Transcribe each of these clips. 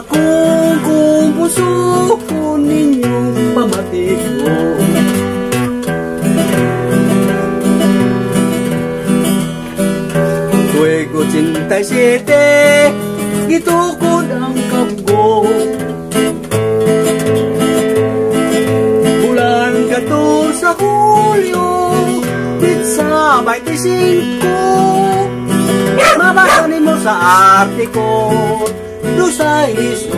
Akong kung puso ko ninyong pamatigo. Tuwego 87, gitukod ang kabgo. Bulan kato sa Hulyo, pitsa 25. Mabasa nimo sa artikol 2-4.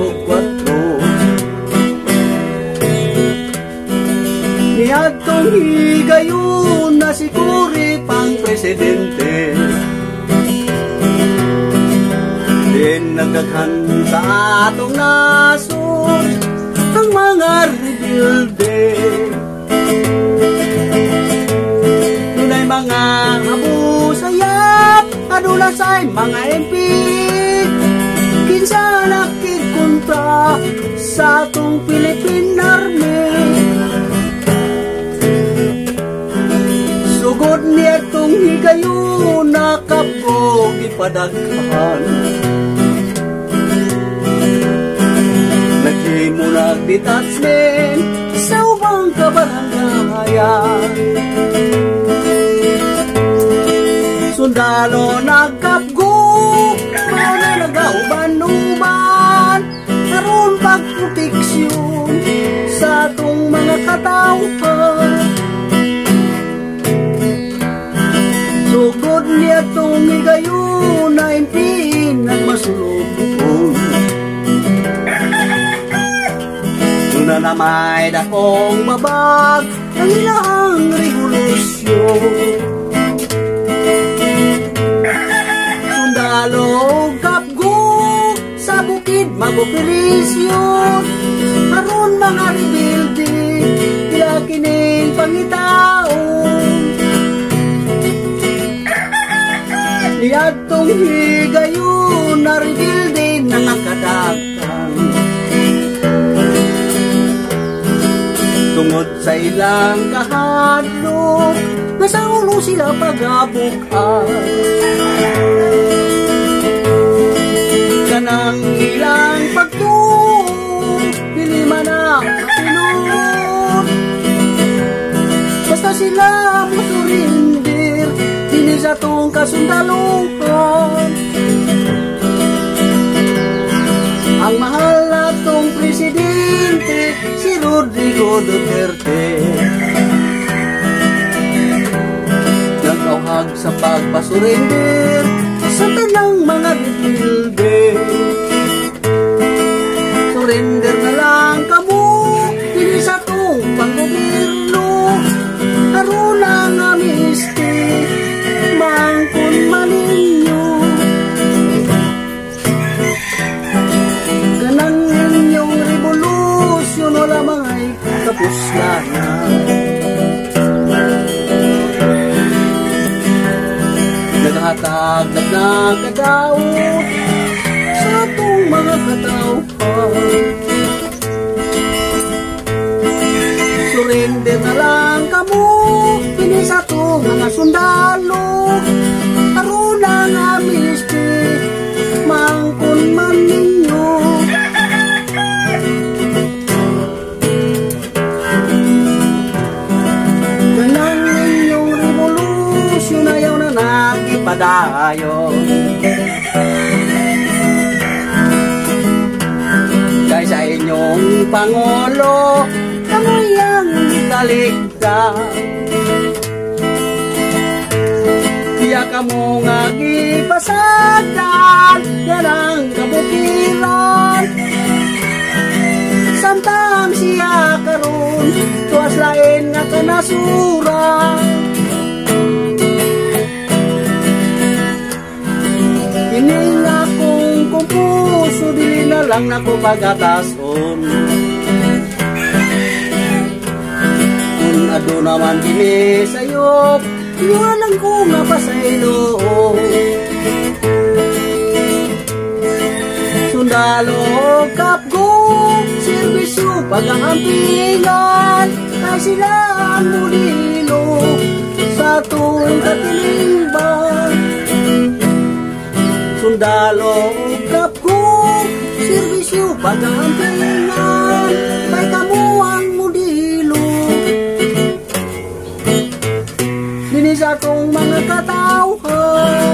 Niadtong higayon na si Cory pang presidente. Din nagdaghan sa atong nasod ang mga rebelde. Dunay mga abusayap, aduna say mga MP. Kinsa nakikkontra sa atong Philippine Army. Sugod niya itong higayon na kabog ipadaghan. Naghimo nag-detachment sa ubang kabarangayan. Sundalo nagkabgo, mga nagauban-uban, karon pagproteksyon sa atong mga katawhan. Sugod niya itong higayon na impin at masulubon. Tuna na may dakong babag ang ilang revolusyon. Sundalo kapgo sa bukid magoperisyon. Aron mga rebelde tila kining pangitaon. Niadtong higayon na rebelde na nakadakan. Tungod sa ilang kahadlok, nasa ulo sila pag-abukan. Kanang ilang pagtuong, dili man ang pinun. Basta sila mo surinder, dili sa tong kasundaluhan. Ang mahal na tong presidente, si Rodrigo Duterte. Nagkauhag sa pagpasurrender sa tanang mga rebelde. Surrender na lang kamo, dili sa tong panggobyerno. Aron ang amnesty, mangkon maninyo. Kanang inyong revolusyon, wala mangay tapos na. Naghatag na nagkadaot sa atong mga katawhan. Surrender na lang kamo, pili sa atong mga sundalo. Aron ang amnesty, mangkon man ninyo. Ganang inyong revolusyon, ayaw na nagipadayon. Kay sa inyong Pangulo, kamoy ang italigdan. Siya kamo nga gipasadan, yan ang kabukiran. Samtang siya karon, tuwas lain nga kanasuran. Ining akong kumpuso, dili na lang nako pagatason. Kung ado naman kini sayop, iwanan ko nga pasaylo. Sundalo kapgo, serbisyo pag-aampilan. Kay sila ang mulino sa tuwing katilingban. Sundalo kapgo, serbisyo pagaantingan, kay kamuang modelo. Dinis akong mga katawhan,